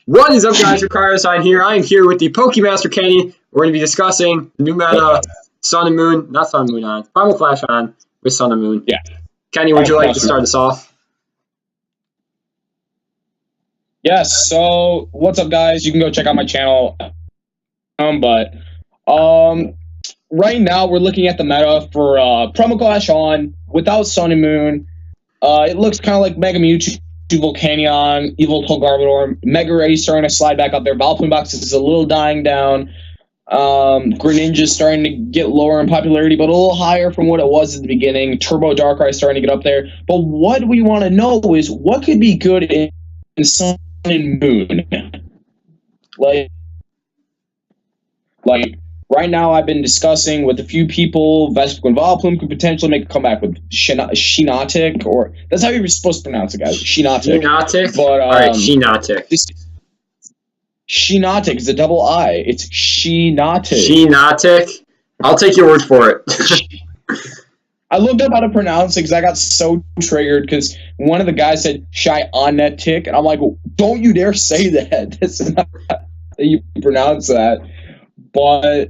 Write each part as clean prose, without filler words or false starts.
What is up, guys? Ricardo here. I am here with the Pokemaster Kenny. We're going to be discussing the new meta, Sun and Moon, not Sun and Moon on, Primal Clash on with Sun and Moon. Yeah. Kenny, would you like to start us off? Yes, so what's up, guys? You can go check out my channel. Right now we're looking at the meta for Primal Clash on without Sun and Moon. It looks kind of like Mega Mewtwo, Volcanion, Evil Tolgarbodor, Mega Ray starting to slide back up there. Vileplume Box is a little dying down. Greninja's starting to get lower in popularity, but a little higher from what it was at the beginning. Turbo Darkrai starting to get up there. But what we want to know is what could be good in Sun and Moon. Like right now, I've been discussing with a few people, Vespiquen and Vileplume could potentially make a comeback with Shinotic, or that's how you're supposed to pronounce it, guys. Shinotic. Shinotic? But, alright, Shinotic. Shinotic is a double I. It's Shinotic. Shinotic? I'll take your word for it. I looked up how to pronounce it because I got so triggered because one of the guys said Shinotic, and I'm like, well, don't you dare say that. That's not how you pronounce that. But,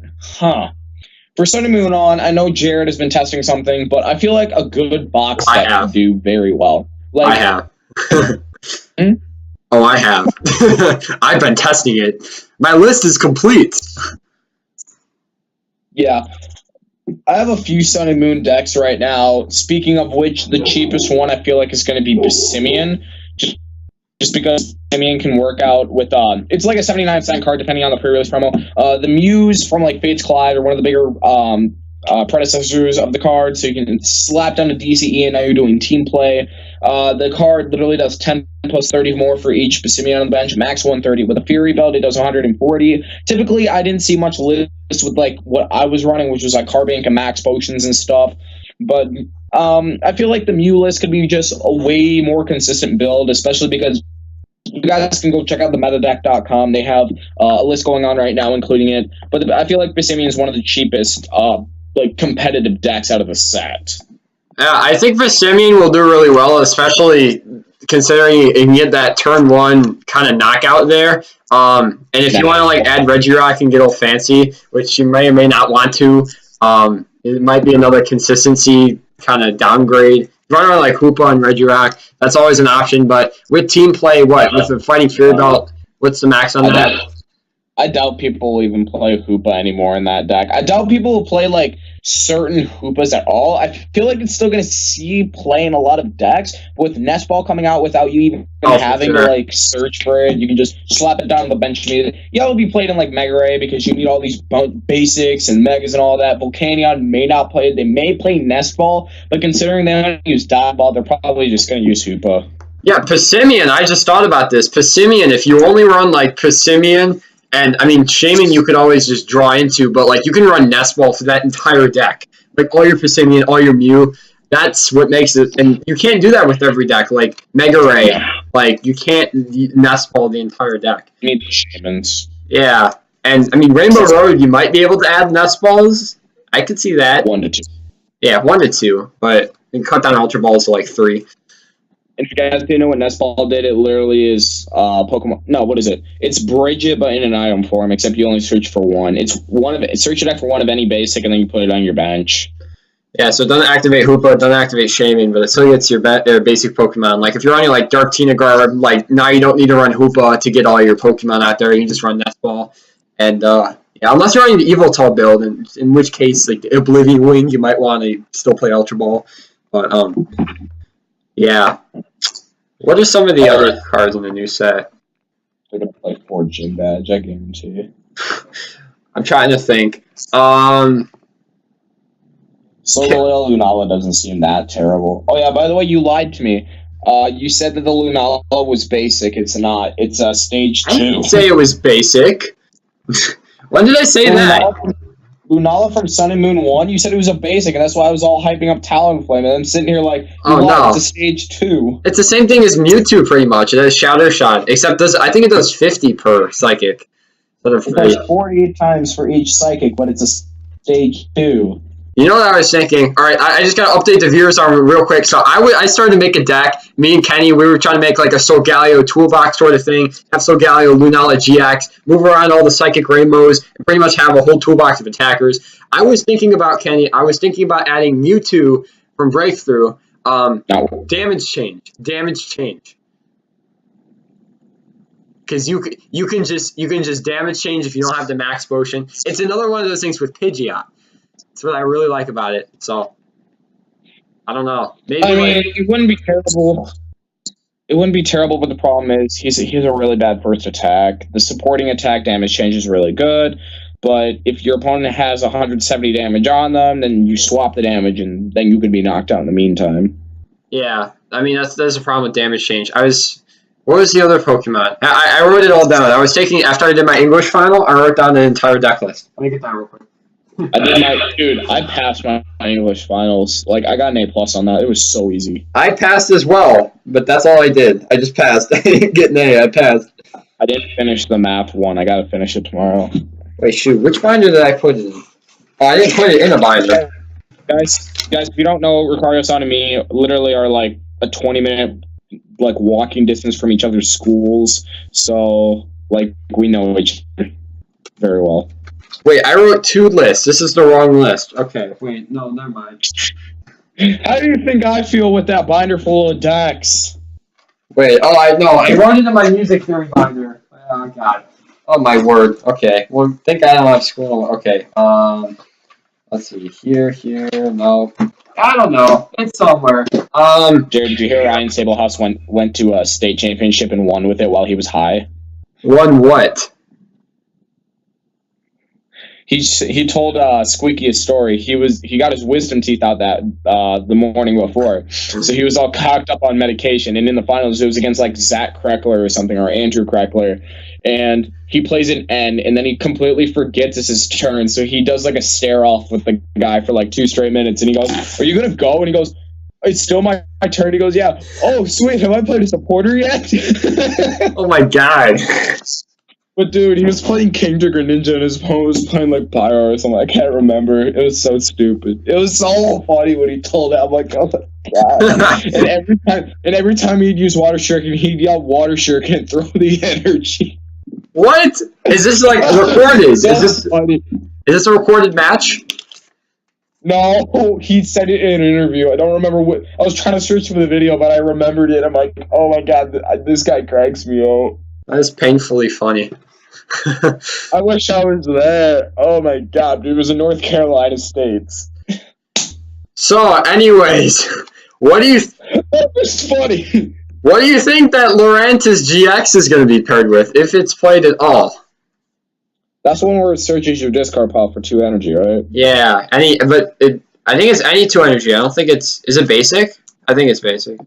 for Sun and Moon on, I know Jared has been testing something, but I feel like a good box set would do very well. I have. Oh, I have. I've been testing it. My list is complete. Yeah. I have a few Sun and Moon decks right now. Speaking of which, the cheapest one I feel like is going to be Passimian. Just because Passimian can work out with, it's like a 79-cent card depending on the pre-release promo. The Muse from like Fates Collide are one of the bigger predecessors of the card, so you can slap down a DCE and now you're doing team play. The card literally does 10 plus 30 more for each Passimian on the bench, max 130. With a Fury Belt, it does 140. Typically, I didn't see much list with like what I was running, which was like Carbink and max potions and stuff. But I feel like the Mew list could be just a way more consistent build, especially because you guys can go check out the metadeck.com. They have a list going on right now, including it. But I feel like Passimian is one of the cheapest like competitive decks out of the set. Yeah, I think Passimian will do really well, especially considering you can get that turn one kind of knockout there. And if you want to like add Regirock and get all fancy, which you may or may not want to, it might be another consistency kind of downgrade. Run around like Hoopa and Regirock, that's always an option. But with team play, with the Fighting Fury Belt, what's the max on that? I doubt people will even play Hoopa anymore in that deck. I doubt people will play like certain Hoopas at all. I feel like it's still going to see play in a lot of decks. With Nest Ball coming out without you even having to like search for it, you can just slap it down on the bench immediately. Yeah, it'll be played in like Mega Ray because you need all these basics and Megas and all that. Volcanion may not play it. They may play Nest Ball, but considering they don't use Dive Ball, they're probably just going to use Hoopa. Yeah, Passimian, I just thought about this. Passimian, if you only run like Passimian, and, I mean, Shaman you could always just draw into, but, like, you can run Nest Ball for that entire deck. Like, all your Passimian, all your Mew, that's what makes it, and you can't do that with every deck. Like, Mega Ray, like, you can't Nest Ball the entire deck. You need Shamans. Yeah, and, I mean, Rainbow Road, you might be able to add Nest Balls. I could see that. 1 to 2. Yeah, 1 to 2, but you can cut down Ultra Balls to, like, 3. If you guys didn't know what Nest Ball did, it literally is Pokemon. No, what is it? It's Bridget, but in an item form. Except you only search for one. It's search your deck for one of any basic, and then you put it on your bench. Yeah, so it doesn't activate Hoopa, it doesn't activate Shaman, but it still gets your basic Pokemon. Like if you're running like Dark Tinagarb, like now you don't need to run Hoopa to get all your Pokemon out there. You can just run Nest Ball, and yeah, unless you're running the Evil Tall build, in which case like the Oblivion Wing, you might want to still play Ultra Ball, but yeah. What are some of the other cards in the new set? They're going to play 4 Gym Badge, I guarantee you. I'm trying to think. Solo Lunala doesn't seem that terrible. Oh yeah, by the way, you lied to me. You said that the Lunala was basic. It's not. It's stage 2. I didn't say it was basic. When did I say that? Lunala from Sun and Moon 1, you said it was a basic, and that's why I was all hyping up Talonflame, and I'm sitting here like, no. It's a stage 2. It's the same thing as Mewtwo, pretty much. It has Shadow Shot, except I think it does 50 per Psychic. It does 48 times for each Psychic, but it's a stage 2. You know what I was thinking? All right, I just got to update the viewers on real quick. So I started to make a deck. Me and Kenny, we were trying to make like a Solgaleo toolbox sort of thing. Have Solgaleo, Lunala, GX, move around all the Psychic Rainbows, and pretty much have a whole toolbox of attackers. I was thinking about, Kenny, I was thinking about adding Mewtwo from Breakthrough. Damage change. Because you can just damage change if you don't have the max potion. It's another one of those things with Pidgeot. That's what I really like about it. So I don't know. Maybe it wouldn't be terrible. It wouldn't be terrible, but the problem is he's a really bad first attack. The supporting attack damage change is really good, but if your opponent has 170 damage on them, then you swap the damage, and then you could be knocked out in the meantime. Yeah, I mean that's the problem with damage change. What was the other Pokemon? I wrote it all down. I was taking after I did my English final. I wrote down the entire deck list. Let me get that real quick. I passed my English finals. Like, I got an A+ on that. It was so easy. I passed as well, but that's all I did. I just passed. I didn't get an A. I passed. I didn't finish the math one. I gotta finish it tomorrow. Wait, shoot. Which binder did I put it in? Oh, I didn't put it in a binder. Guys, if you don't know, Ricardo and me literally are like a 20-minute like walking distance from each other's schools. So, like, we know each other very well. Wait, I wrote 2 lists. This is the wrong list. Okay, wait, no, never mind. How do you think I feel with that binder full of decks? Wait, I wrote it in my music theory binder. Oh, God. Oh, my word. Okay, well, think I don't have school. Okay, let's see. Here, no. I don't know. It's somewhere. Jared, did you hear Ryan Sablehouse went to a state championship and won with it while he was high? Won what? He told Squeaky a story. He got his wisdom teeth out that the morning before, so he was all cocked up on medication. And in the finals, it was against like Zach Kreckler or something, or Andrew Kreckler, and he plays an N, and then he completely forgets it's his turn. So he does like a stare off with the guy for like 2 straight minutes, and he goes, "Are you gonna go?" And he goes, "It's still my turn." He goes, "Yeah." "Oh, sweet. Have I played a supporter yet?" Oh my God. But dude, he was playing King to Greninja and his opponent was playing like Pyro or something. I can't remember. It was so stupid. It was so funny when he told it. I'm like, oh my God. and every time he'd use Water Shuriken, he'd yell Water Shuriken and throw the energy. What? Is this like recorded? Is this a recorded match? No, he said it in an interview. I don't remember what. I was trying to search for the video, but I remembered it. I'm like, oh my God, this guy cracks me out. That is painfully funny. I wish I was there. Oh my God, it was in North Carolina States. So, anyways, what do you? That was funny. What do you think that Lurantis GX is going to be paired with, if it's played at all? That's one where it searches your discard pile for 2 energy, right? Yeah, I think it's any 2 energy. I don't think it's. Is it basic? I think it's basic.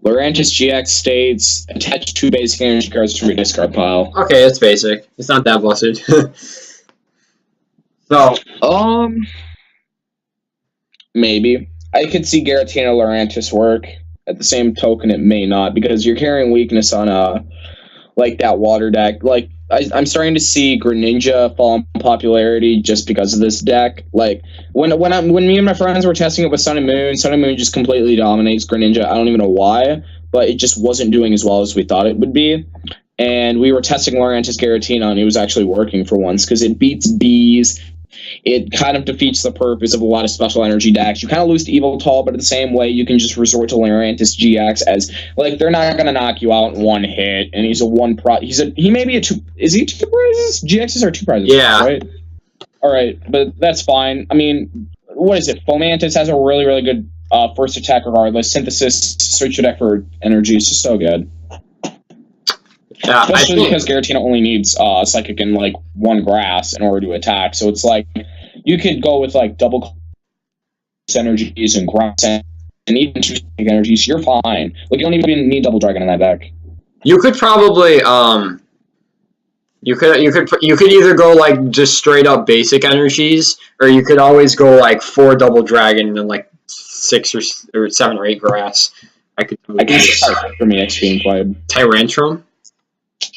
Lurantis GX states attach 2 basic energy cards to your discard pile. Okay, it's basic. It's not that busted. So, maybe. I could see Giratina Lurantis work. At the same token, it may not, because you're carrying weakness on like that water deck. Like, I'm starting to see Greninja fall in popularity just because of this deck. Like, when me and my friends were testing it with Sun and Moon just completely dominates Greninja. I don't even know why, but it just wasn't doing as well as we thought it would be. And we were testing Lurantis Giratina, and it was actually working for once, because it beats bees. It kind of defeats the purpose of a lot of special energy decks. You kind of lose to Evoltol, but in the same way, you can just resort to Lurantis GX as, like, they're not going to knock you out in 1 hit, and he's a 1 prize. He may be a 2. Is he 2 prizes? GXs are 2 prizes. Yeah. Right? All right, but that's fine. I mean, what is it? Fomantis has a really, really good first attack regardless. Synthesis, search your deck for energy. It's just so good. Especially because Giratina only needs Psychic and like 1 grass in order to attack. So it's like you could go with like double energies and grass and even 2 Psychic energies. You're fine. Like, you don't even need Double Dragon in that deck. You could probably you could either go like just straight up basic energies, or you could always go like 4 Double Dragon and then like 6 or 7 or 8 grass. I can see Tyrantrum being played. Tyrantrum.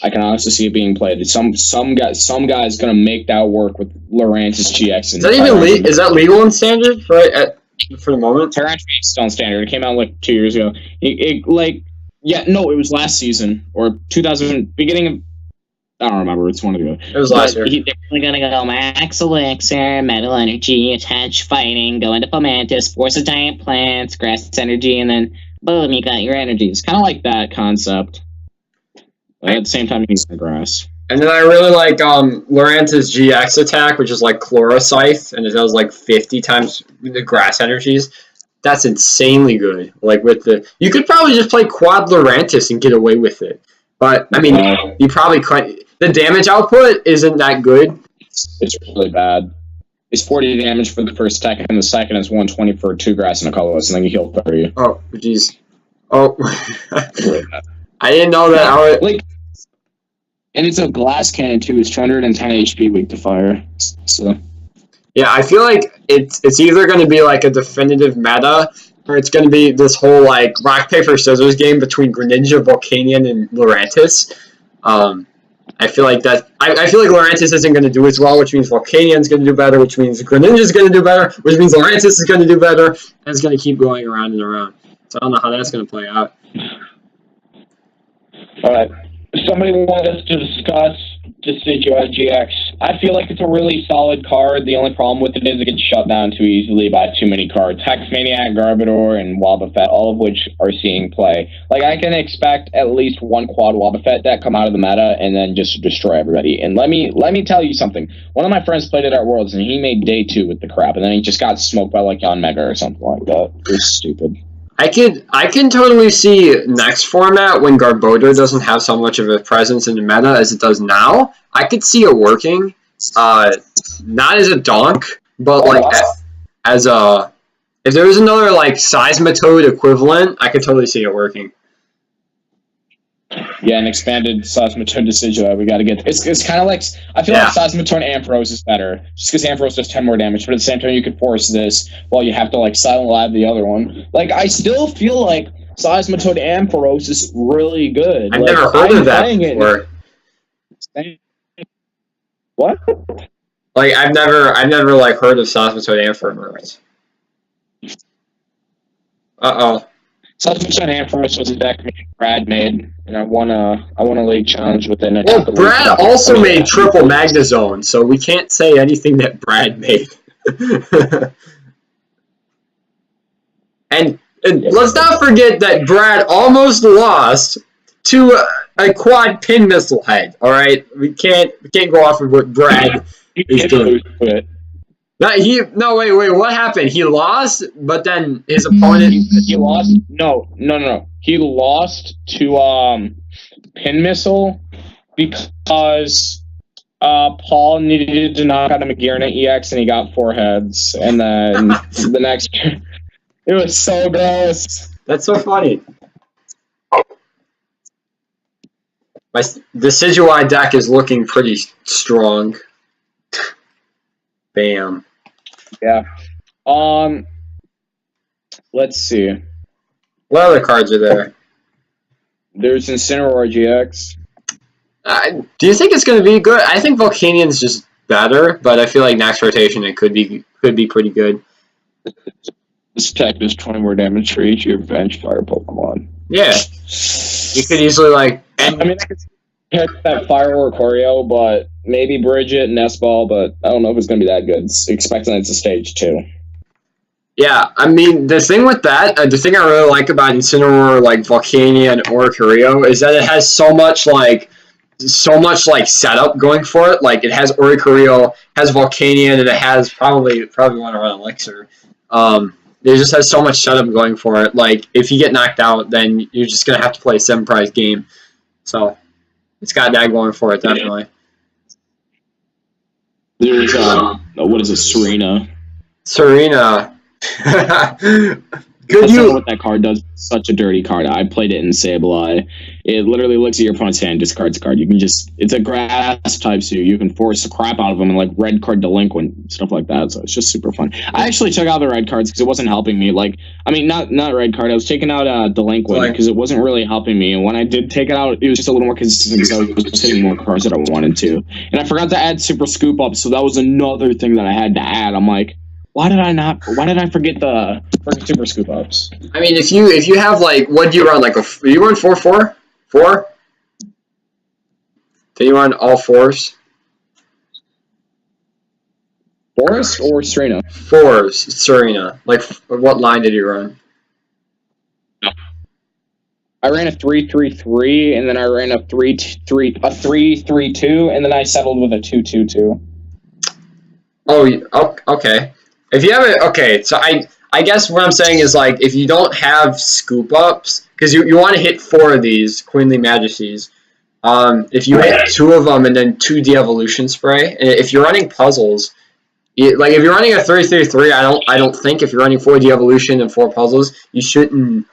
I can honestly see it being played. Some guy's gonna make that work with Lurantis GX. Is that even is that legal in standard for the moment? Tyrantrum is still in standard. It came out like 2 years ago. It was last season or 2000 beginning of. I don't remember. It's one of the other. It was last year. They're really gonna go Max Elixir, Metal Energy, Attach Fighting, go into Fomantis, Force of Giant Plants, Grass Energy, and then boom, you got your energy. It's kind of like that concept. But at the same time, you use the grass. And then I really like Lurantis GX attack, which is like Chloroscythe, and it does like 50 times the grass energies. That's insanely good. Like you could probably just play Quad Lurantis and get away with it. But I mean, you probably couldn't. The damage output isn't that good. It's really bad. It's 40 damage for the first attack, and the second is 120 for 2 grass and a colorless, and then you heal 30. Oh, jeez. Oh, I didn't know that. And it's a glass cannon too. It's 210 HP, weak to fire. So. Yeah, I feel like it's either going to be like a definitive meta, or it's going to be this whole like rock paper scissors game between Greninja, Volcanion, and Lurantis. I feel like I feel like Lurantis isn't going to do as well, which means Volcanion's going to do better, which means Greninja's going to do better, which means Lurantis is going to do better, and it's going to keep going around and around. So I don't know how that's going to play out. All right. Somebody wanted us to discuss Decidueye GX. I feel like it's a really solid card. The only problem with it is it gets shut down too easily by too many cards. Hexmaniac, Garbodor, and Wobbuffet, all of which are seeing play. Like, I can expect at least one quad Wobbuffet deck come out of the meta and then just destroy everybody. And let me tell you something. One of my friends played it at Worlds, and he made day 2 with the crap, and then he just got smoked by, like, Yanmega or something like that. It was stupid. I can totally see next format when Garbodor doesn't have so much of a presence in the meta as it does now. I could see it working, not as a donk, but like as a if there was another like Seismitoad equivalent, I could totally see it working. Yeah, an expanded Seismitoad Decidueye. We got to get. It's kind of like I feel like Seismitoad Ampharos is better, just because Ampharos does 10 more damage. But at the same time, you could force this while you have to like Silent Live the other one. Like I still feel like Seismitoad Ampharos is really good. I've never heard of that before. What? Like I've never like heard of Seismitoad Ampharos. Seismitoad Ampharos was a deck Brad made, and I won a league challenge with it. Well, Brad also made Triple Magnezone, so we can't say anything that Brad made. and let's not forget that Brad almost lost to a quad pin missile head. All right, we can't go off of what Brad is doing. Wait, what happened? He lost, but then his opponent... He lost? No. He lost to Pin Missile because Paul needed to knock out a Magearna EX and he got 4 heads. And then the next... It was so gross. That's so funny. The Decidueye deck is looking pretty strong. Bam. Yeah. Let's see. What other cards are there? There's Incineroar GX. Do you think it's going to be good? I think Volcanion's just better, but I feel like next rotation it could be pretty good. This attack does 20 more damage for each of your bench fire Pokemon. Yeah. You could easily like... I mean, I could pick that Fire or Choreo, but maybe Bridget, Nestball, but I don't know if it's going to be that good. Expecting it's a stage 2. Yeah, I mean, the thing with that, the thing I really like about Incineroar, like Volcanion or Choreo, is that it has so much setup going for it. Like, it has Oricorio, has Volcanion, and it has probably want to run Elixir. It just has so much setup going for it. Like, if you get knocked out, then you're just going to have to play a 7-prize game. So, it's got that going for it, definitely. There's, what is it, Serena? Serena. Could I don't know you? what that card does. It's such a dirty card. I played it in Sableye. It literally looks at your opponent's hand, discards a card. You can just, it's a grass type, so you can force the crap out of them and like red card delinquent, stuff like that. So it's just super fun. I actually took out the red cards because it wasn't helping me. Like, I mean, not red card. I was taking out delinquent because it wasn't really helping me. And when I did take it out, it was just a little more consistent because I was hitting more cards that I wanted to. And I forgot to add super scoop up, so that was another thing that I had to add. I'm like, why did I forget the super scoop ups? I mean, if you have like, what do you run? Like you run 4-4? 4? Do you run all 4s? Forest or Serena? 4s, Serena. Like, what line did you run? I ran a 3-3-3, and then I ran a 3-3-2, and then I settled with a 2-2-2. Oh, okay. If you have it, okay. So I guess what I'm saying is like if you don't have scoop ups, because you want to hit 4 of these Queenly Majesties. If you hit 2 of them and then 2 de-evolution spray, and if you're running puzzles, like if you're running a 3-3-3, I don't think if you're running 4 de-evolution and 4 puzzles, you shouldn't.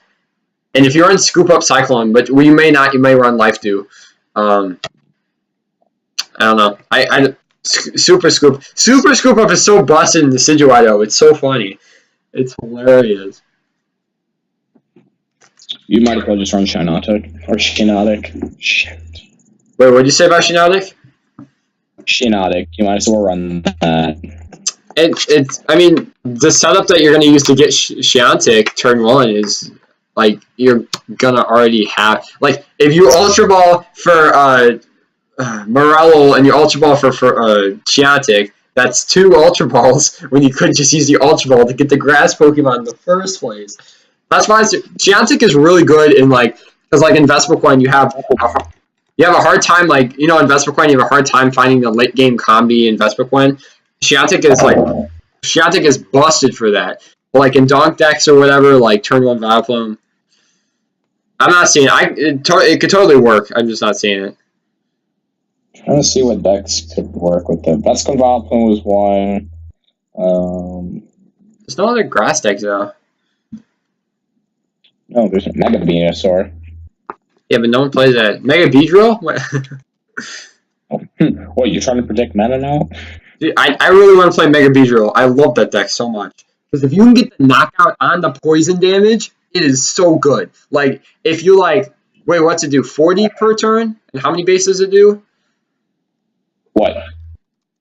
And if you're on scoop up Cyclone, but you may not, you may run Life Dew. I don't know. Super Scoop Up is so busted in the Decidueye though. It's so funny. It's hilarious. You might as well just run Shinotic or Shinotic. Shit. Wait, what did you say about Shinotic? Shinotic. You might as well run that. It's. I mean, the setup that you're going to use to get Shinotic turn 1 is like you're gonna already have. Like if you Ultra Ball for Morello and your Ultra Ball for Chiantic, that's 2 Ultra Balls when you could just use the Ultra Ball to get the grass Pokemon in the first place. That's why Chiantic is really good in like, because like in Vespercoin you have a hard time, like, you know, in Vespercoin you have a hard time finding the late game combi in Vespercoin. Chiantic is busted for that. But like in Donk decks or whatever, like turn 1 Vileplume, I'm not seeing it. It could totally work. I'm just not seeing it. Trying to see what decks could work with it. Vespercoin Vileplume was one. There's no other grass decks though. No, there's a Mega Venusaur. Yeah, but no one plays that. Mega Beedrill? What, you're trying to predict meta now? Dude, I really want to play Mega Beedrill. I love that deck so much. Because if you can get the knockout on the poison damage, it is so good. Like, if you like, wait, what's it do? 40 per turn? And how many base does it do? What?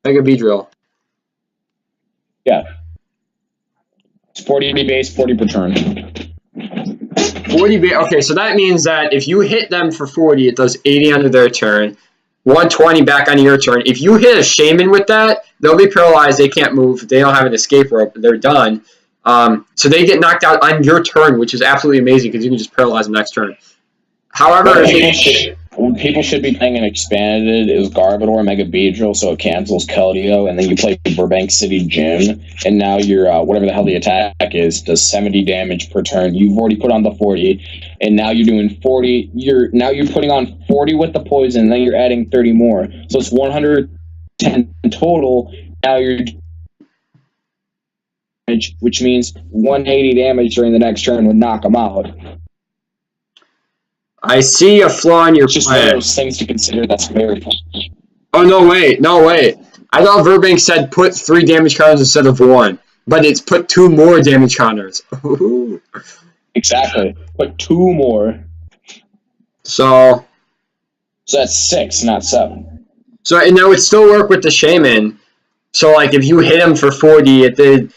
Mega Beedrill. Yeah. It's 40 base, 40 per turn. 40 base. Okay, so that means that if you hit them for 40, it does 80 under their turn. 120 back on your turn. If you hit a Shaman with that, they'll be paralyzed. They can't move. They don't have an escape rope. They're done. So they get knocked out on your turn, which is absolutely amazing because you can just paralyze them next turn. However, people should be playing an expanded is Garbodor, Mega Beedrill, so it cancels Keldeo, and then you play Burbank City Gym, and now your whatever the hell the attack is does 70 damage per turn. You've already put on the 40, and now you're doing 40. You're putting on 40 with the poison, and then you're adding 30 more, so it's 110 total. Now you're, which means 180 damage during the next turn would knock them out. I see a flaw in your Just plan. one of those things to consider. That's very. Oh, no, wait. I thought Verbank said put 3 damage counters instead of 1. But it's put 2 more damage counters. Exactly. Put 2 more. So that's 6, not 7. So, and that would still work with the Shaman. So, like, if you hit him for 40, it does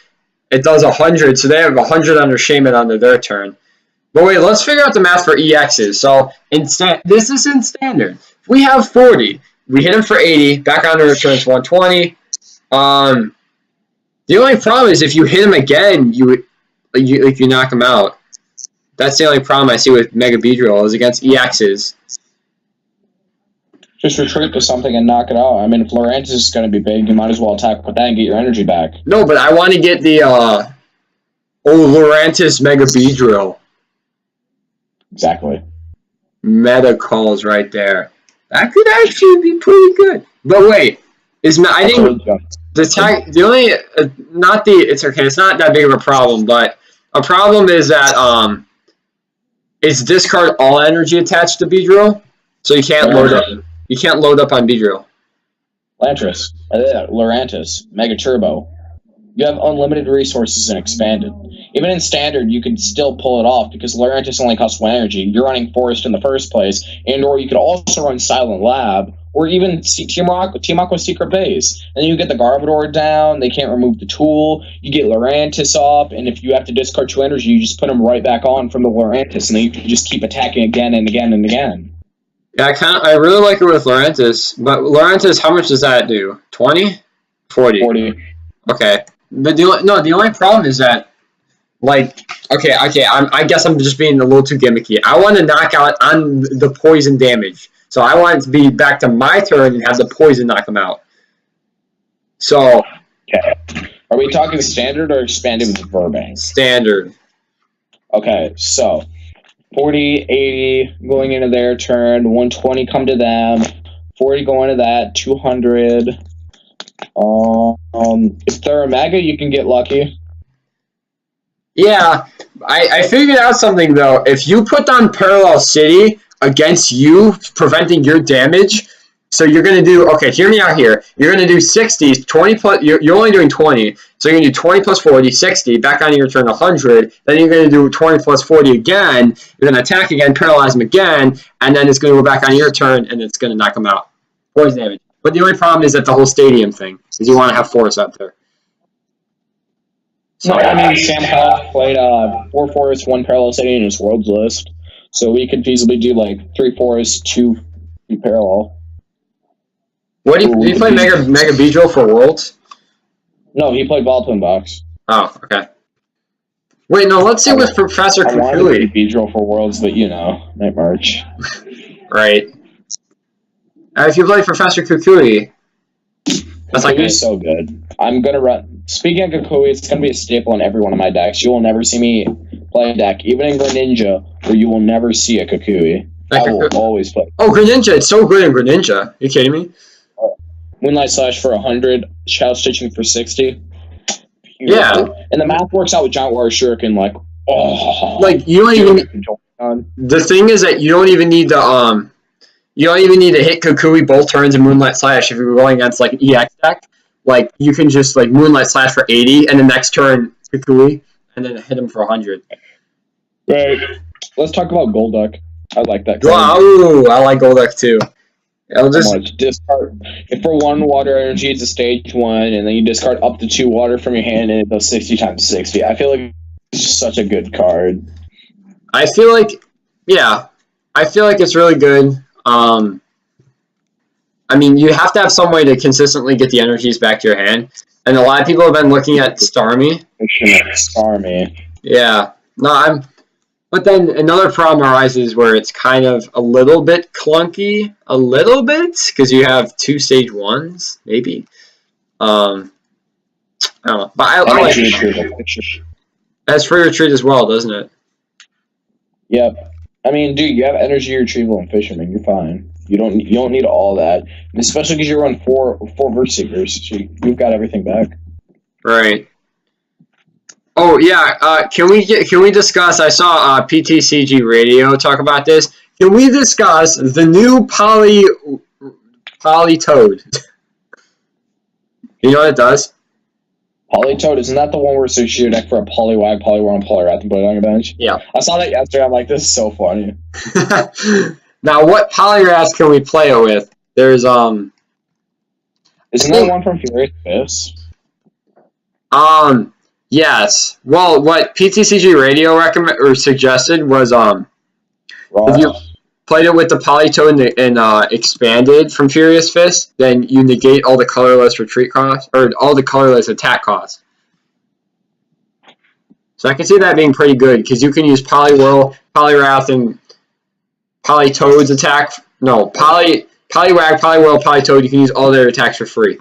100. So they have 100 under Shaman under their turn. But wait, let's figure out the math for EXs. So this is in standard. If we have 40, we hit him for 80, back on the returns 120. The only problem is if you hit him again, you knock him out. That's the only problem I see with Mega Beedrill is against EXs. Just retreat to something and knock it out. I mean, if Lurantis is going to be big, you might as well attack with that and get your energy back. No, but I want to get the Lurantis Mega Beedrill. Exactly. Meta calls right there. That could actually be pretty good. But wait, I think it's okay. It's not that big of a problem. But A problem is that it's discard all energy attached to Beedrill, so you can't load up. You can't load up on Beedrill. Lurantis, Mega Turbo. You have unlimited resources in Expanded. Even in Standard, you could still pull it off because Lurantis only costs 1 energy. You're running Forest in the first place, or you could also run Silent Lab, or even Team Aqua's Secret Base. And then you get the Garbodor down, they can't remove the tool, you get Lurantis up, and if you have to discard 2 energy, you just put them right back on from the Lurantis, and then you can just keep attacking again and again and again. Yeah, I really like it with Lurantis, but Lurantis, how much does that do? 20? 40? 40. Okay. But the only problem is that, like, I guess I'm just being a little too gimmicky. I want to knock out on the poison damage. So I want it to be back to my turn and have the poison knock them out. So. Okay. Are we talking Standard or Expanded with Burbank? Standard. Okay, so 40, 80 going into their turn, 120 come to them, 40 going to that, 200. If they're a Mega, you can get lucky. Yeah, I figured out something though. If you put down Parallel City against you, preventing your damage, so you're gonna do, okay, hear me out here. You're gonna do 60, 20 plus. You're only doing 20, so you're gonna do 20 plus 40, 60. Back on your turn, 100. Then you're gonna do 20 plus 40 again. You're gonna attack again, paralyze them again, and then it's gonna go back on your turn, and it's gonna knock them out. Poison damage. But the only problem is that the whole stadium thing, is you want to have Forest out there. So, I mean, Sam Hall played 4 Forests, 1 Parallel City in his Worlds list. So we could feasibly do like 3 Forests, 2 Parallel. What did he play Mega Beedrill for Worlds? No, he played Ballpin Box. Oh, okay. Wait, no, let's see with Professor Kukui. I wanted to be Beedrill for Worlds, but you know, night march. Right. If you play Professor Kukui, that's like Kukui's so good. I'm gonna run. Speaking of Kukui, it's gonna be a staple in every one of my decks. You will never see me play a deck, even in Greninja, where you will never see a Kukui. I will always play. Oh, Greninja! It's so good in Greninja. Are you kidding me? Moonlight Slash for 100, Shadow Stitching for 60. Beautiful. Yeah. And the math works out with Giant Water Shuriken, like, oh. Like, you don't even. The thing is that you don't even need to, you don't even need to hit Kukui both turns in Moonlight Slash if you're going against, like, an EX deck. Like, you can just, like, Moonlight Slash for 80, and the next turn, Kukui, and then hit him for 100. Right. Let's talk about Golduck. I like that card. Wow, I like Golduck, too. I'll just discard. If for 1 water energy, it's a stage 1, and then you discard up to 2 water from your hand, and it does 60 times 60. I feel like it's just such a good card. I feel like it's really good. I mean, you have to have some way to consistently get the energies back to your hand, and a lot of people have been looking at Starmie. Starmie. Yeah, no, But then another problem arises where it's kind of a little bit clunky, because you have 2 stage 1s, maybe. I don't know, but I like it. That's free retreat as well, doesn't it? Yep. I mean, dude, you have energy retrieval and fisherman. You're fine. You don't need all that, and especially because you run 4 Verse Seekers. So you've got everything back. Right. Oh yeah. Can we discuss? I saw PTCG Radio talk about this. Can we discuss the new Politoad? You know what it does? Politoad, isn't that the one where you shoot deck for a Poliwag, Poliwhirl, and Poliwrath and put it on your bench? Yeah. I saw that yesterday. I'm like, this is so funny. Now, what Poliwrath can we play it with? There's Isn't there one from Furious Fist? Yes. Well, what PTCG Radio suggested was if you played it with the Politoad and expanded from Furious Fist, then you negate all the colorless retreat costs, or all the colorless attack costs. So I can see that being pretty good, because you can use Poliwhirl, Poliwrath, and Politoad's attack. No, Poliwag, Poliwhirl, Politoad, you can use all their attacks for free.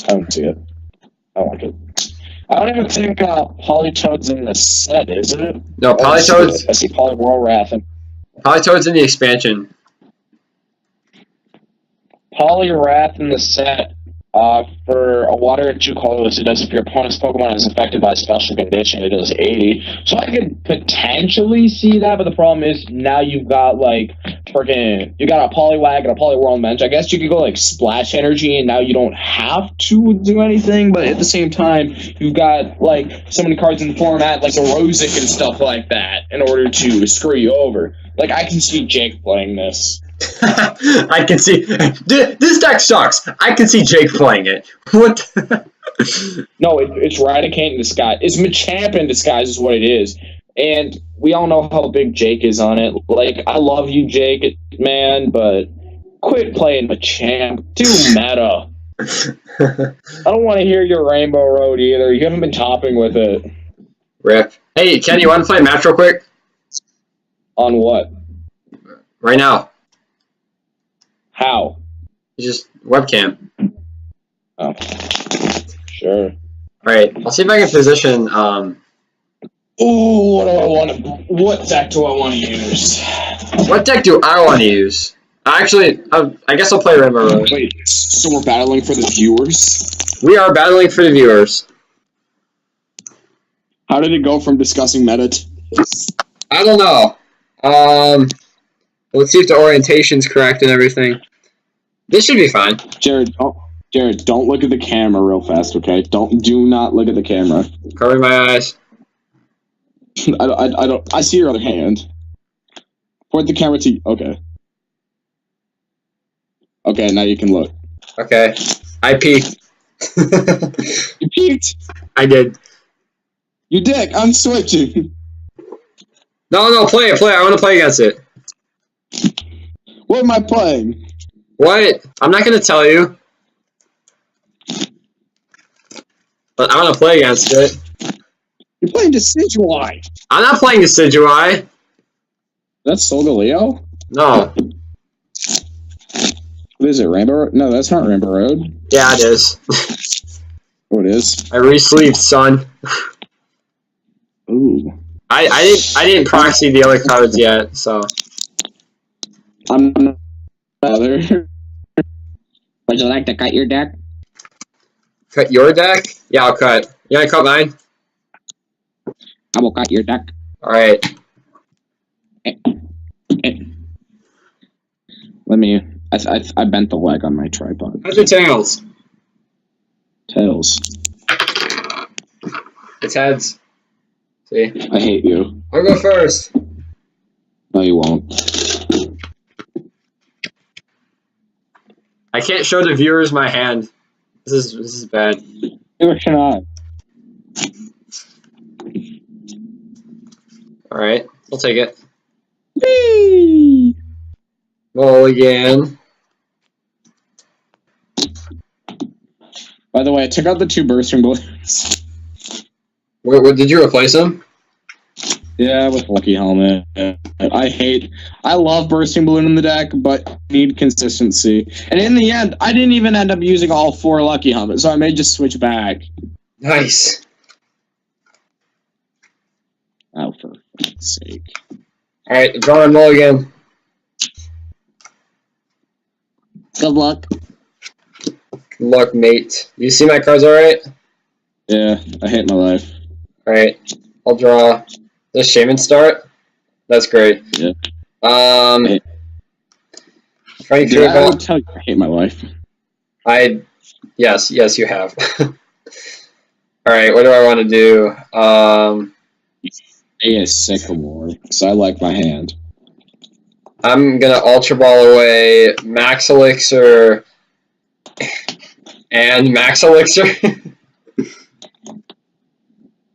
I don't see it. I like it. I don't even think Politoad's in the set, is it? No, Politoad's... I see Poliwhirl, Wrath, and... Politoad's in the expansion. Poliwrath in the set. For a water and 2 colorless, it does if your opponent's Pokemon is affected by a special condition, it does 80. So I could potentially see that, but the problem is now you've got like you got a Poliwag and a Poliwhirl Mensch. I guess you could go like Splash Energy, and now you don't have to do anything, but at the same time, you've got like so many cards in the format, like a Rosic and stuff like that, in order to screw you over. Like, I can see Jake playing this. I can see this deck sucks. I can see Jake playing it. What? No, it's Raticate in disguise. It's Machamp in disguise is what it is. And we all know how big Jake is on it. Like, I love you, Jake, man, but quit playing Machamp. Too meta. I don't want to hear your Rainbow Road either. You haven't been topping with it. Rip. Hey, Ken, you want to play a match real quick? On what? Right now. How? Just webcam. Oh. Sure. Alright, I'll see if I can position, Ooh, what do I want to... What deck do I want to use? what deck do I want to use? Actually, I guess I'll play Rainbow Road. Wait, so we're battling for the viewers? We are battling for the viewers. How did it go from discussing meta to... I don't know. Let's see if the orientation's correct and everything. This should be fine. Jared, don't look at the camera real fast, okay? Do not look at the camera. Covering my eyes. I see your other hand. Point the camera to... Okay. Okay, now you can look. Okay. I peeked. You peeked? I did. You dick, I'm switching. No, play it. I want to play against it. What am I playing? What? I'm not going to tell you. But I want to play against it. You're playing Decidueye. I'm not playing Decidueye. That's Solgaleo? No. What is it, Rainbow Road? No, that's not Rainbow Road. Yeah, it is. Oh, it is? I re-sleeved, son. Ooh. I didn't proxy the other cards yet, so. I'm not other. Would you like to cut your deck? Cut your deck? Yeah, I'll cut. You wanna cut mine? I will cut your deck. Alright. Let me... I bent the leg on my tripod. How's your tails? Tails. It's heads. See? I hate you. I'll go first. No, you won't. I can't show the viewers my hand. This is bad. Neither can I. Alright, I'll take it. Whee! Mulligan. By the way, I took out the 2 bursting balloons. What did you replace them? Yeah, with Lucky Helmet. I love bursting balloon in the deck, but need consistency. And in the end, I didn't even end up using all 4 Lucky Helmets, so I may just switch back. Nice. Oh, for fuck's sake. Alright, drawing Mulligan. Good luck. Good luck, mate. You see my cards alright? Yeah, I hate my life. Alright, I'll draw. Does Shaman start? That's great. Yeah. Frank Dude, I would tell you I hate my life. Yes, you have. Alright, what do I want to do? A Sycamore, so I like my hand. I'm gonna Ultra Ball away Max Elixir and Max Elixir.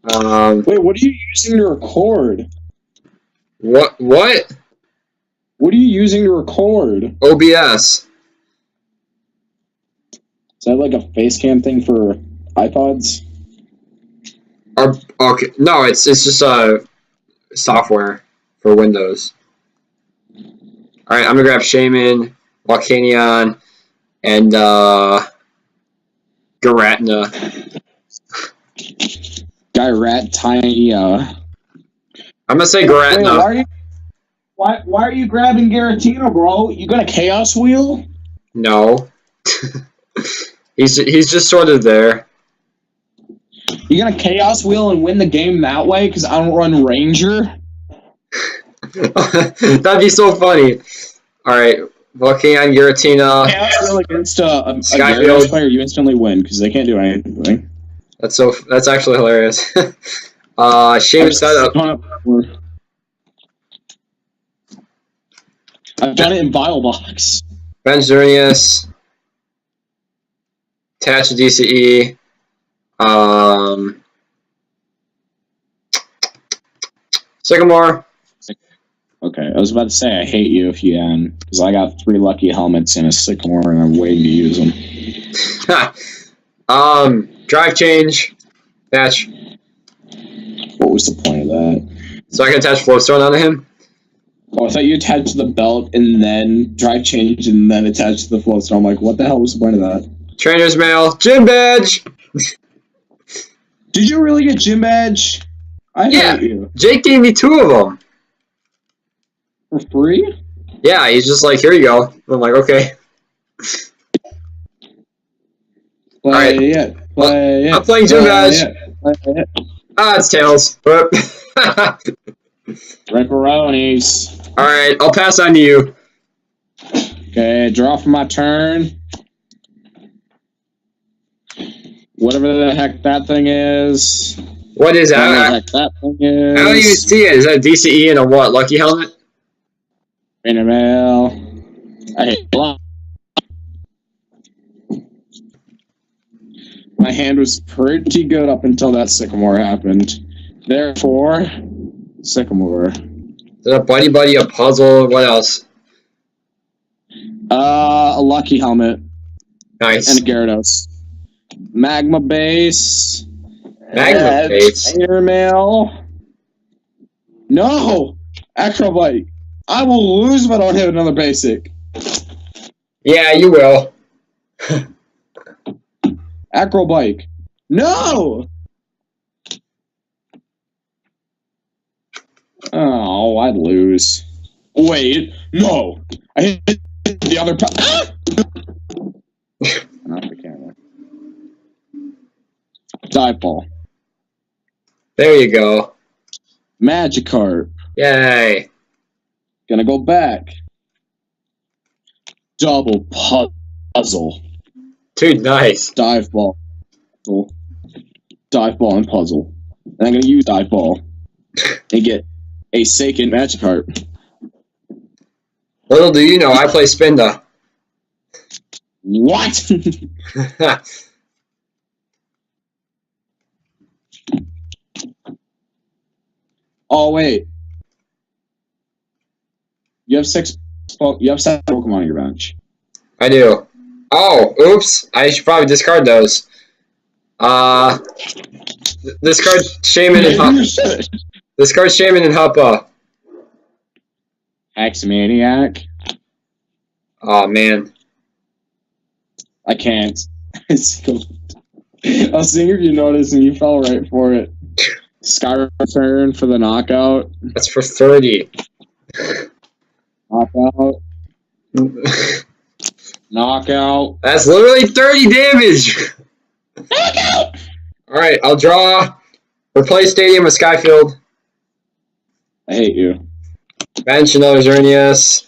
Wait, what are you using to record? What? What are you using to record? OBS. Is that like a face cam thing for iPods? Okay, no, it's just software for Windows. All right, I'm gonna grab Shaman, Volcanion, and Garatna. I'm gonna say Garatna. Wait, why are you grabbing Giratina, bro? You got a Chaos Wheel? No. He's just sort of there. You gonna Chaos Wheel and win the game that way? Because I don't run Ranger. That'd be so funny. All right, Volcanion, Giratina. Chaos Wheel against a Skyfield. Gyarados player, you instantly win because they can't do anything. That's actually hilarious. Shame setup. I've done it in Vilebox. Benjurnius. Attach a DCE. Sycamore. Okay, I was about to say I hate you if you end, because I got 3 lucky helmets and a Sycamore and I'm waiting to use them. Drive change. Attach. What was the point of that? So I can attach Floatstone onto him? Oh, I thought you attached the belt and then drive change and then attach the Floatstone. I'm like, what the hell was the point of that? Trainer's mail. Gym badge! Did you really get Gym badge? I hate you. Jake gave me 2 of them. For free? Yeah, he's just like, here you go. I'm like, okay. Play it. Play it. I'm playing Gym badge. Ah, it's Tails. Ripperonis. Alright, I'll pass on to you. Okay, draw for my turn. Whatever the heck that thing is. What is Whatever the that? heck that thing is. I don't even see it. Is that a DCE and a what? Lucky helmet? Mail. I hate block. My hand was pretty good up until that Sycamore happened. Therefore, Sycamore. Is that a Buddy Buddy, a puzzle? What else? A Lucky Helmet. Nice. And a Gyarados. Magma Base. Magma Base? Airmail. No! Acrobite. I will lose if I don't hit another basic. Yeah, you will. Acrobike. No! Oh, I'd lose. Wait, no. I hit the other Not the camera. Dive ball. There you go. Magikarp. Yay. Gonna go back. Double puzzle. Dude, nice. Dive ball. Dive ball and puzzle. And I'm gonna use dive ball and get a second Magikarp. Little do you know, I play Spinda. What? Oh wait. You have 7 Pokemon on your bench. I do. Oh, oops. I should probably discard those. Discard Shaman and Huppa. Discard Shaman and Huppa. Axemaniac. Oh man. I can't. I was seeing if you noticed and you fell right for it. Sky Return for the knockout. That's for 30. Knockout. Knockout. That's literally 30 damage. Knockout! Alright, I'll draw. Replace Stadium with Skyfield. I hate you. Bench another Xerneas.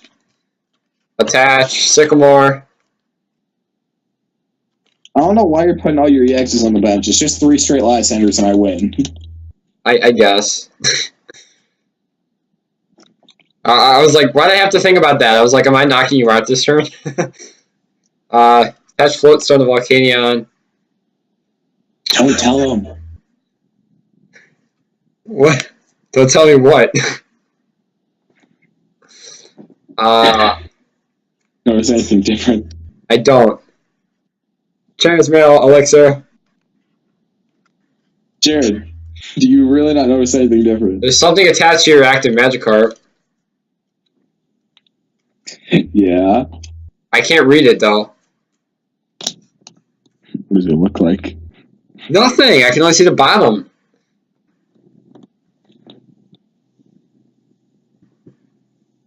Attach. Sycamore. I don't know why you're putting all your EXs on the bench. It's just 3 straight Lysanders and I win. I guess. I was like, why'd I have to think about that? I was like, am I knocking you out this turn? Attach Floatstone to Volcanion. Don't tell him. What? Don't tell me what. Notice anything different? I don't. Chance Mail, Elixir. Jared, do you really not notice anything different? There's something attached to your active Magikarp. Yeah. I can't read it though. What does it look like? Nothing. I can only see the bottom.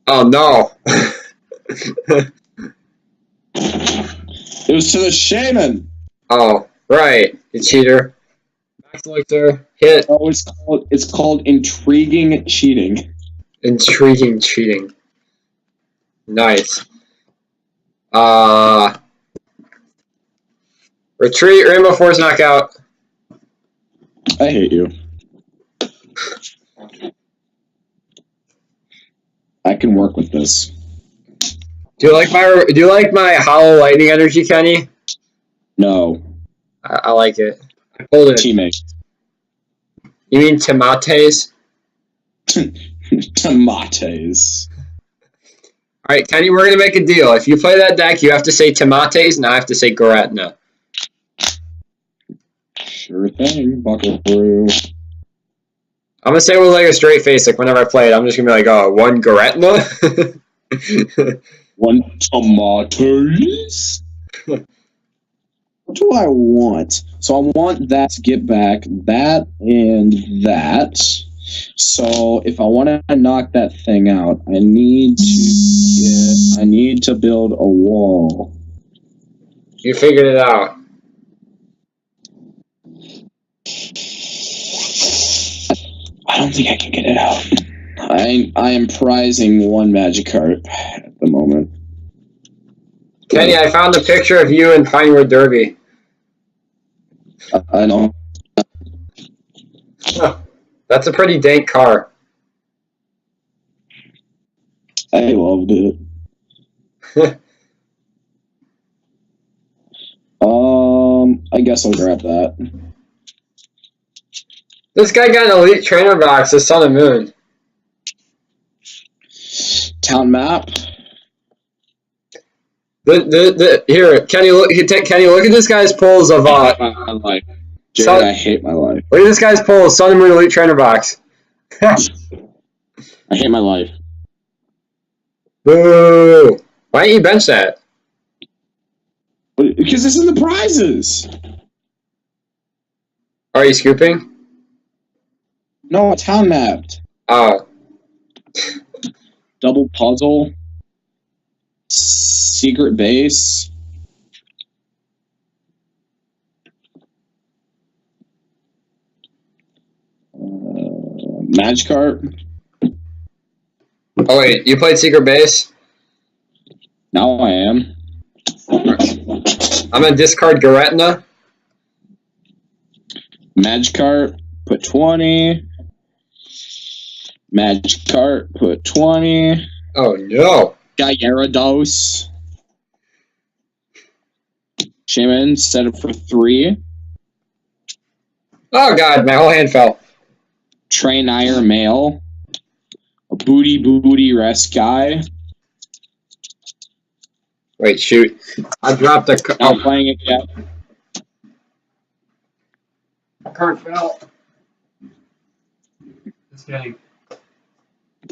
Oh no. It was to the Shaman. Oh, right. You cheater. Max Elixir. Hit. Oh, it's called intriguing cheating. Intriguing cheating. Nice. Retreat, Rainbow Force knockout. I hate you. I can work with this. Do you like my hollow lightning energy, Kenny? No. I like it. I pulled it. Teammate. You mean tomates? Tomates. Alright, Kenny, we're gonna make a deal. If you play that deck, you have to say tomates, and I have to say Garetna. Sure thing, Buckaroo. I'm gonna say it with like a straight face, like whenever I play it, I'm just gonna be like, oh, one Garetna? One tomatoes? What do I want? So I want that to get back, that and that. So if I want to knock that thing out, I need to build a wall. You figured it out. I don't think I can get it out. I am prizing one Magikarp at the moment. Kenny, I found a picture of you in Pinewood Derby. I know. Huh. That's a pretty dank car. I loved it. I guess I'll grab that. This guy got an elite trainer box, the Sun and Moon. Town map. Here, Kenny, look at this guy's polls of I hate my life. Jared, I hate my life. Look at this guy's polls, Sun and Moon elite trainer box. I hate my life. Boo! Why don't you bench that? Because it's in the prizes. Are you scooping? No, town mapped. Oh. Double puzzle. Secret base. Magikarp. Oh wait, you played Secret Base? Now I am. I'm gonna discard Garetna. Magikarp, put 20. Magikarp, put 20. Oh no. Gyarados. Shaman, set it for 3. Oh god, my whole hand fell. Trainire Male. A Booty Rest Guy. Wait, shoot. I dropped a... Not playing it yet. Card fell. Just kidding.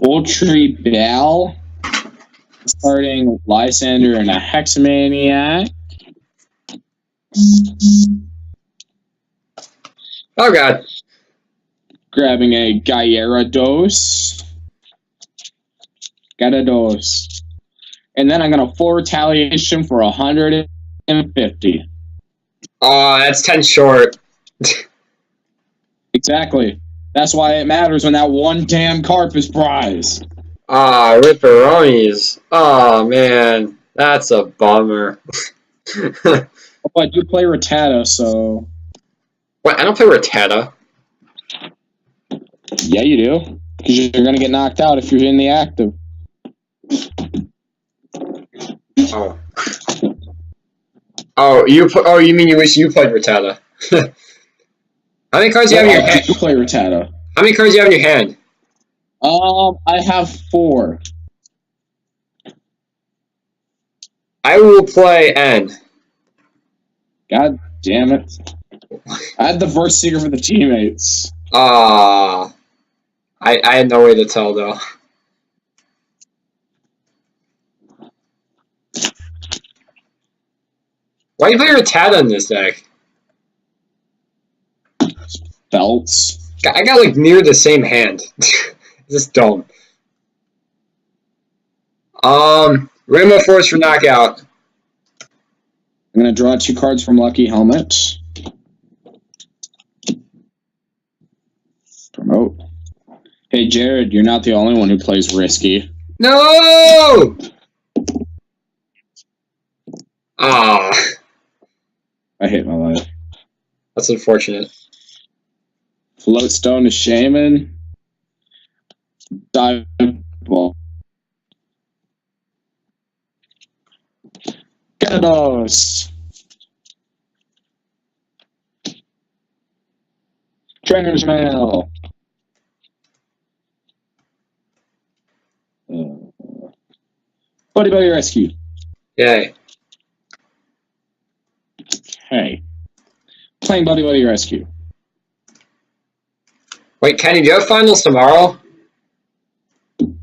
Poultry Bell. Starting Lysander and a Hexamaniac. Oh god. Grabbing a Gyarados. And then I'm going to full retaliation for 150. Oh, that's 10 short. Exactly. That's why it matters when that one damn carp is prized. Ah, ripperonis. Oh man, that's a bummer. Oh, I do play Rattata, so... What, I don't play Rattata. Yeah, you do. Because you're going to get knocked out if you're in the active. Oh. Oh, you mean you wish you played Rattata? How many cards do you have in your hand? You play Rattata. How many cards do you have in your hand? I have 4. I will play N. God damn it. I had the first secret for the teammates. I had no way to tell though. Why do you play Rattata in this deck? Belts. I got like near the same hand. This is dumb. Rainbow Force for knockout. I'm going to draw 2 cards from Lucky Helmet. Promote. Hey, Jared, you're not the only one who plays risky. No! Ah, I hate my life. that's unfortunate. Floatstone to Shaman. Dive Ball. Gyarados. Trainer's Mail. Buddy Buddy Rescue. Yay. Hey. Playing Buddy Buddy Rescue. Wait, Kenny, do you have finals tomorrow?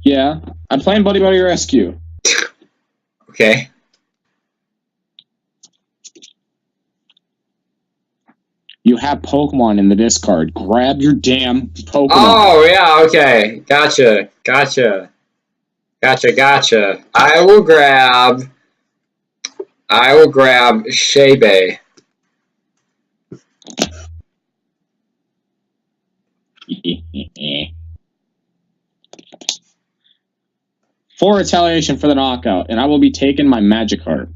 Yeah. I'm playing Buddy Buddy Rescue. Okay. You have Pokemon in the discard. Grab your damn Pokemon. Oh, yeah, okay. Gotcha. I will grab Shebe. For retaliation for the knockout, and I will be taking my Magikarp.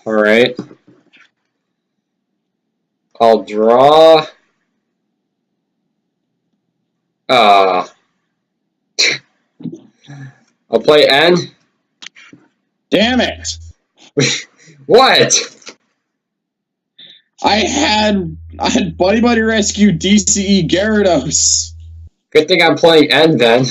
Alright. I'll draw. I'll play N. Damn it! What? I had Buddy Buddy Rescue DCE Gyarados. Good thing I'm playing N then.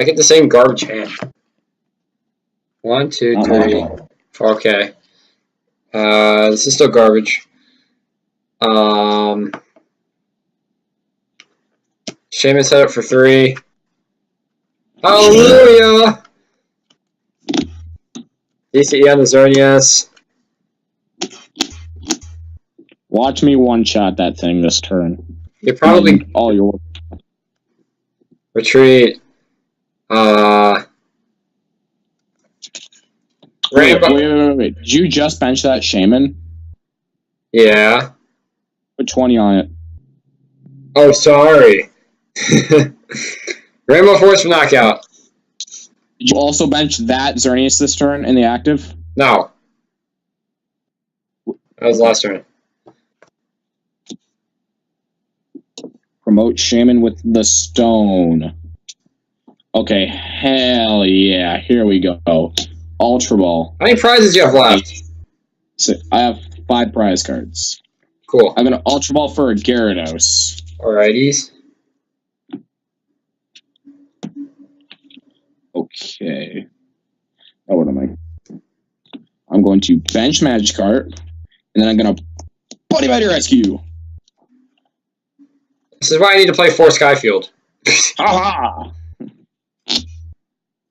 I get the same garbage hand. 1, 2, 3. Okay. This is still garbage. Shaman set up for 3. Hallelujah! DCE on the Xerneas. Watch me one-shot that thing this turn. You probably all your retreat. Wait. Did you just bench that Shaman? Yeah. Put 20 on it. Oh, sorry. Rainbow Force for knockout. Did you also bench that Xerneas this turn in the active? No. That was last turn. Promote Shaman with the stone. Okay, hell yeah. Here we go. Ultra Ball. How many prizes do you have left? So I have 5 prize cards. Cool. I'm gonna Ultra Ball for a Gyarados. Alrighties. Okay. Oh, what am I? I'm going to bench Magikarp, and then I'm gonna Buddy Buddy Rescue. This is why I need to play 4 Skyfield. Haha!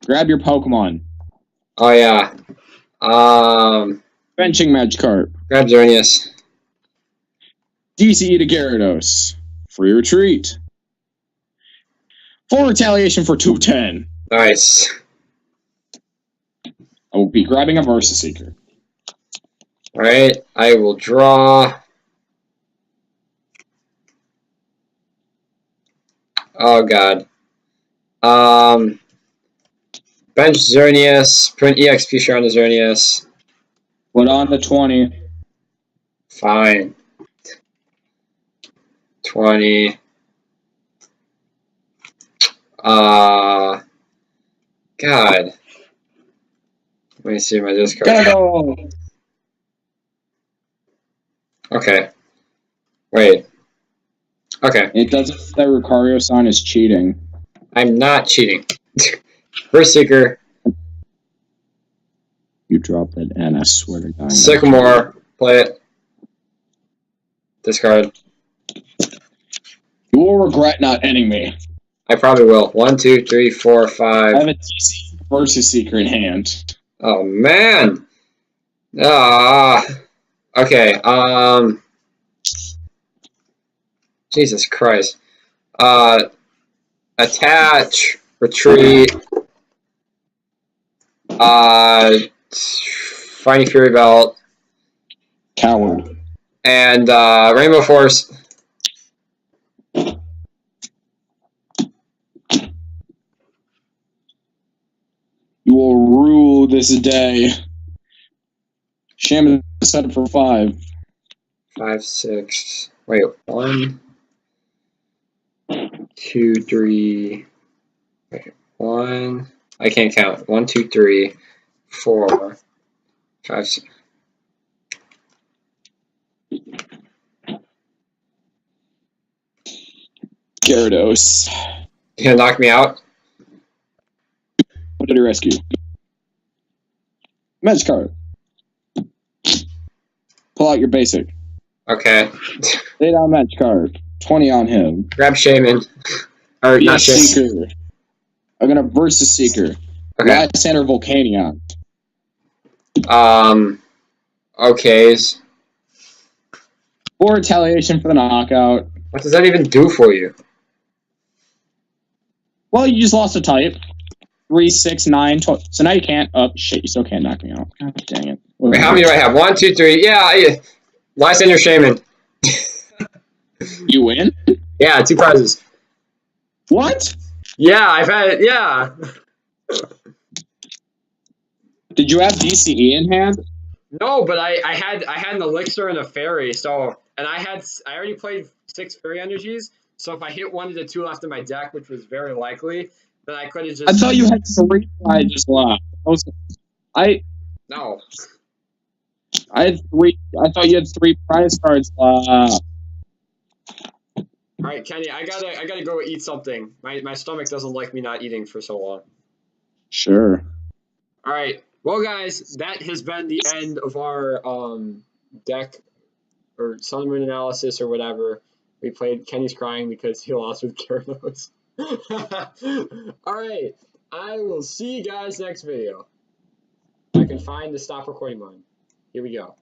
Grab your Pokemon. Oh yeah. Benching Magikarp. Grab Xerneas. DCE to Gyarados. Free retreat. For retaliation for 210. Nice. I will be grabbing a Versa Seeker. Alright, I will draw. Oh god. Bench Xerneas, print EXP share on the Xerneas. Put on the 20. Fine. 20. God. Let me see my discard. Go! Okay. Wait. Okay. It doesn't say that Lucario-san is cheating. I'm not cheating. First Seeker. You dropped it, and I swear to God. Sycamore. Play it. Discard. You will regret not ending me. I probably will. 1, 2, 3, 4, 5. I have a DC Versa Seeker in hand. Oh man. Okay. Jesus Christ. Attach, retreat, Finding Fury Belt, Coward. and Rainbow Force. You will rule this day. Shaman set up for 5. 5, 6. Wait, 1, 2, 3. Wait, 1. I can't count. 1, 2, 3, 4, 5, 6. Gyarados. You gonna knock me out? What did he rescue? Magikarp. Pull out your basic. Okay. Lay down Magikarp. 20 on him. Grab Shaman. Or not Shaman. Seeker. I'm gonna versus Seeker. Okay. Lysander Volcanion. Okays. 4 retaliation for the knockout. What does that even do for you? Well, you just lost a type. 3, 6, 9, 12. So now you can't. Oh, shit, you still can't knock me out. God dang it. Wait, how many do I have? 1, 2, 3. Yeah, Lysander Shaman. You win? Yeah, 2 prizes. What? Yeah, I've had it. Yeah. Did you have DCE in hand? No, but I had an elixir and a fairy, and I already played 6 fairy energies, so if I hit 1 of the 2 left in my deck, which was very likely, then I could have just. I thought you had 3 prizes left. No. I had 3. I thought you had 3 prize cards left. All right, Kenny, I gotta go eat something. My stomach doesn't like me not eating for so long. Sure. All right. Well, guys, that has been the end of our deck or Sun and Moon analysis or whatever. We played Kenny's crying because he lost with Gyarados. All right. I will see you guys next video. I can find the stop recording button. Here we go.